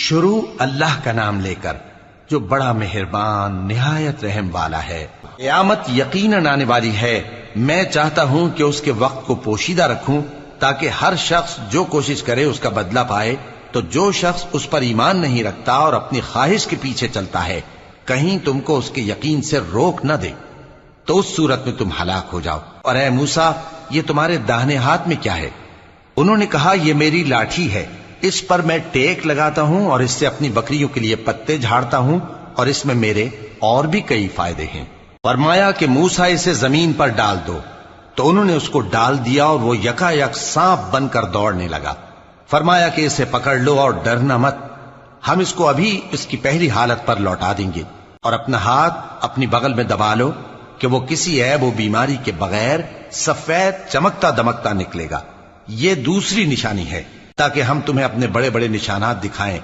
شروع اللہ کا نام لے کر جو بڑا مہربان نہایت رحم والا ہے۔ قیامت یقیناً آنے والی ہے، میں چاہتا ہوں کہ اس کے وقت کو پوشیدہ رکھوں تاکہ ہر شخص جو کوشش کرے اس کا بدلہ پائے۔ تو جو شخص اس پر ایمان نہیں رکھتا اور اپنی خواہش کے پیچھے چلتا ہے، کہیں تم کو اس کے یقین سے روک نہ دے، تو اس صورت میں تم ہلاک ہو جاؤ۔ اور اے موسیٰ، یہ تمہارے داہنے ہاتھ میں کیا ہے؟ انہوں نے کہا، یہ میری لاٹھی ہے، اس پر میں ٹیک لگاتا ہوں اور اس سے اپنی بکریوں کے لیے پتے جھاڑتا ہوں، اور اس میں میرے اور بھی کئی فائدے ہیں۔ فرمایا کہ موسیٰ اسے زمین پر ڈال دو، تو انہوں نے اس کو ڈال دیا اور وہ یکا یک سانپ بن کر دوڑنے لگا۔ فرمایا کہ اسے پکڑ لو اور ڈرنا مت، ہم اس کو ابھی اس کی پہلی حالت پر لوٹا دیں گے، اور اپنا ہاتھ اپنی بغل میں دبا لو کہ وہ کسی عیب و بیماری کے بغیر سفید چمکتا دمکتا نکلے گا۔ یہ دوسری نشانی ہے تاکہ ہم تمہیں اپنے بڑے بڑے نشانات دکھائیں